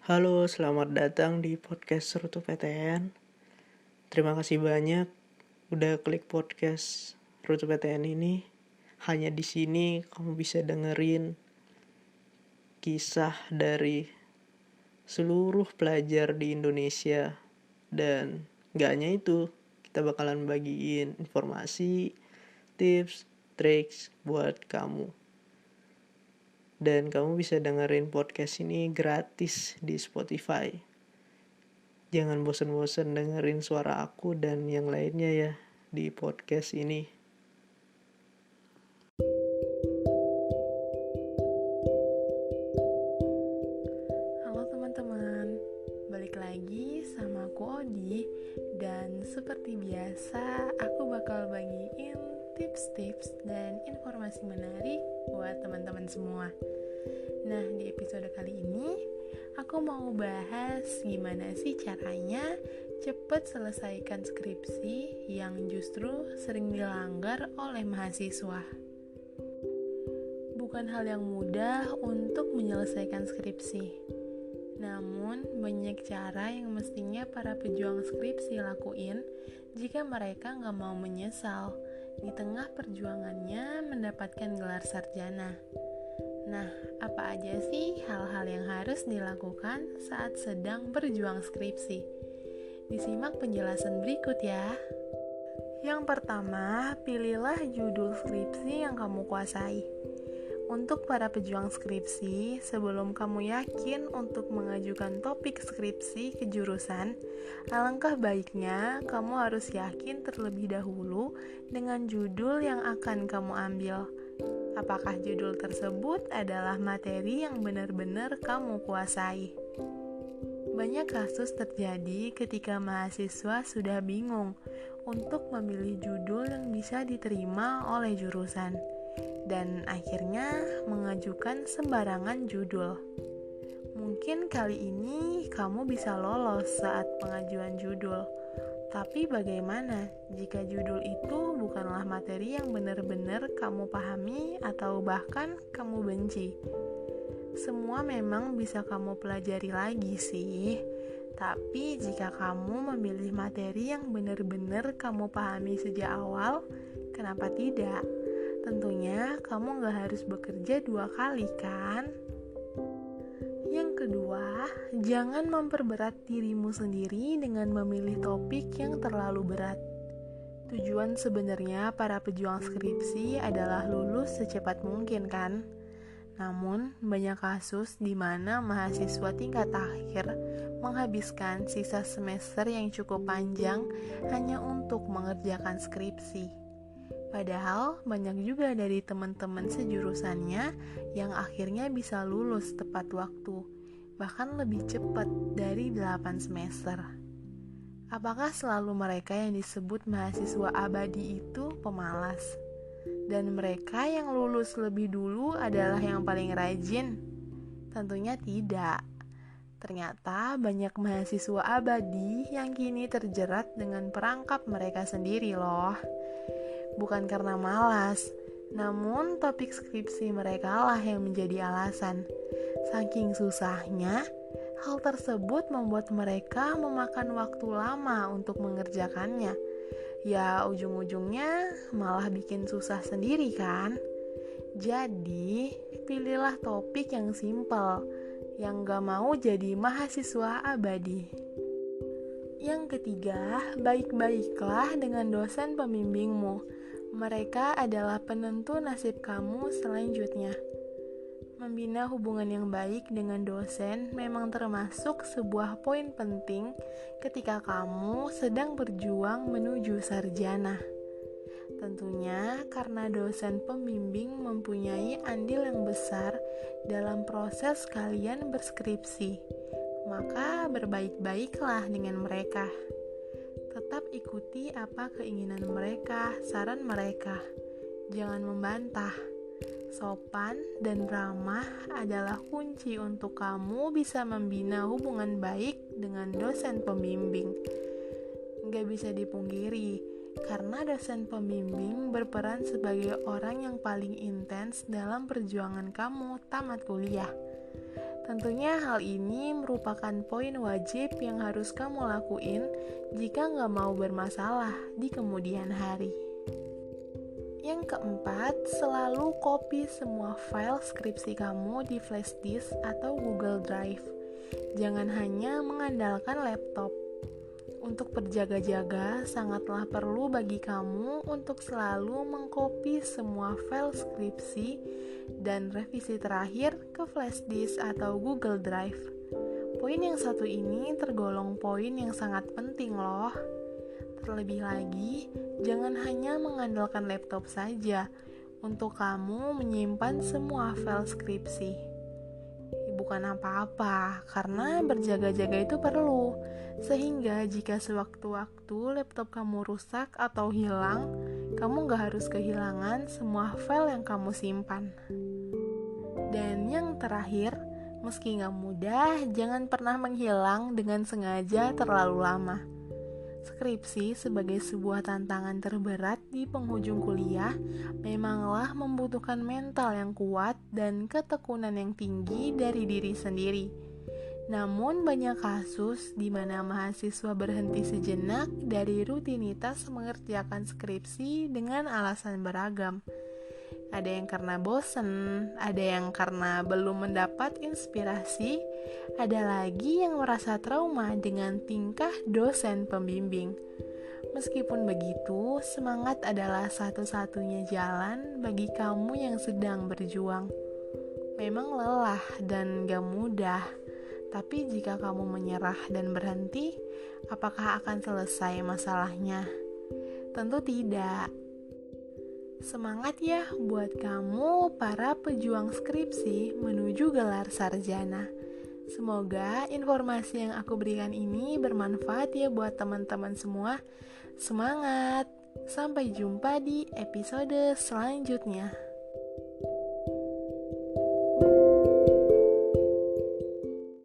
Halo, selamat datang di podcast Serutu PTN. Terima kasih banyak udah klik podcast Serutu PTN ini. Hanya di sini kamu bisa dengerin kisah dari seluruh pelajar di Indonesia. Dan gak hanya itu, kita bakalan bagiin informasi, tips, triks buat kamu. Dan kamu bisa dengerin podcast ini gratis di Spotify. Jangan bosan-bosan dengerin suara aku dan yang lainnya ya di podcast ini. Halo teman-teman, balik lagi sama aku Odi. Dan seperti biasa, aku bakal bagiin tips-tips dan informasi menarik buat teman-teman semua. Nah, di episode kali ini aku mau bahas gimana sih caranya cepet selesaikan skripsi yang justru sering dilanggar oleh mahasiswa. Bukan hal yang mudah untuk menyelesaikan skripsi. Namun, banyak cara yang mestinya para pejuang skripsi lakuin jika mereka nggak mau menyesal di tengah perjuangannya mendapatkan gelar sarjana. Nah, apa aja sih hal-hal yang harus dilakukan saat sedang berjuang skripsi? Disimak penjelasan berikut ya. Yang pertama, pilihlah judul skripsi yang kamu kuasai. Untuk para pejuang skripsi, sebelum kamu yakin untuk mengajukan topik skripsi ke jurusan, alangkah baiknya kamu harus yakin terlebih dahulu dengan judul yang akan kamu ambil. Apakah judul tersebut adalah materi yang benar-benar kamu kuasai? Banyak kasus terjadi ketika mahasiswa sudah bingung untuk memilih judul yang bisa diterima oleh jurusan dan akhirnya mengajukan sembarangan judul. Mungkin kali ini kamu bisa lolos saat pengajuan judul. Tapi bagaimana jika judul itu bukanlah materi yang benar-benar kamu pahami atau bahkan kamu benci? Semua memang bisa kamu pelajari lagi sih. Tapi jika kamu memilih materi yang benar-benar kamu pahami sejak awal, kenapa tidak? Tentunya kamu gak harus bekerja 2 kali kan? Yang kedua, jangan memperberat dirimu sendiri dengan memilih topik yang terlalu berat. Tujuan sebenarnya para pejuang skripsi adalah lulus secepat mungkin kan? Namun, banyak kasus di mana mahasiswa tingkat akhir menghabiskan sisa semester yang cukup panjang hanya untuk mengerjakan skripsi. Padahal banyak juga dari teman-teman sejurusannya yang akhirnya bisa lulus tepat waktu, bahkan lebih cepat dari 8 semester. Apakah selalu mereka yang disebut mahasiswa abadi itu pemalas? Dan mereka yang lulus lebih dulu adalah yang paling rajin? Tentunya tidak. Ternyata banyak mahasiswa abadi yang kini terjerat dengan perangkap mereka sendiri loh. Bukan karena malas, namun topik skripsi mereka lah yang menjadi alasan. Saking susahnya, hal tersebut membuat mereka memakan waktu lama untuk mengerjakannya. Ya, ujung-ujungnya malah bikin susah sendiri kan? Jadi, pilihlah topik yang simpel, yang gak mau jadi mahasiswa abadi. Yang ketiga, baik-baiklah dengan dosen pembimbingmu. Mereka adalah penentu nasib kamu selanjutnya. Membina hubungan yang baik dengan dosen memang termasuk sebuah poin penting ketika kamu sedang berjuang menuju sarjana. Tentunya karena dosen pembimbing mempunyai andil yang besar dalam proses kalian berskripsi, maka berbaik-baiklah dengan mereka. Tetap ikuti apa keinginan mereka, saran mereka. Jangan membantah. Sopan dan ramah adalah kunci untuk kamu bisa membina hubungan baik dengan dosen pembimbing. Nggak bisa dipungkiri, karena dosen pembimbing berperan sebagai orang yang paling intens dalam perjuangan kamu tamat kuliah. Tentunya hal ini merupakan poin wajib yang harus kamu lakuin jika nggak mau bermasalah di kemudian hari. Yang keempat, selalu copy semua file skripsi kamu di flash disk atau Google Drive. Jangan hanya mengandalkan laptop. Untuk berjaga-jaga, sangatlah perlu bagi kamu untuk selalu mengcopy semua file skripsi dan revisi terakhir ke flash disk atau Google Drive. Poin yang satu ini tergolong poin yang sangat penting loh. Terlebih lagi, jangan hanya mengandalkan laptop saja untuk kamu menyimpan semua file skripsi. Bukan apa-apa, karena berjaga-jaga itu perlu. Sehingga jika sewaktu-waktu laptop kamu rusak atau hilang, kamu gak harus kehilangan semua file yang kamu simpan. Dan yang terakhir, meski gak mudah, jangan pernah menghilang dengan sengaja terlalu lama. Skripsi sebagai sebuah tantangan terberat di penghujung kuliah memanglah membutuhkan mental yang kuat dan ketekunan yang tinggi dari diri sendiri. Namun banyak kasus di mana mahasiswa berhenti sejenak dari rutinitas mengerjakan skripsi dengan alasan beragam. Ada yang karena bosen, ada yang karena belum mendapat inspirasi, ada lagi yang merasa trauma dengan tingkah dosen pembimbing. Meskipun begitu, semangat adalah satu-satunya jalan bagi kamu yang sedang berjuang. Memang lelah dan gak mudah, tapi jika kamu menyerah dan berhenti, apakah akan selesai masalahnya? Tentu tidak. Semangat ya buat kamu para pejuang skripsi menuju gelar sarjana. Semoga informasi yang aku berikan ini bermanfaat ya buat teman-teman semua. Semangat! Sampai jumpa di episode selanjutnya.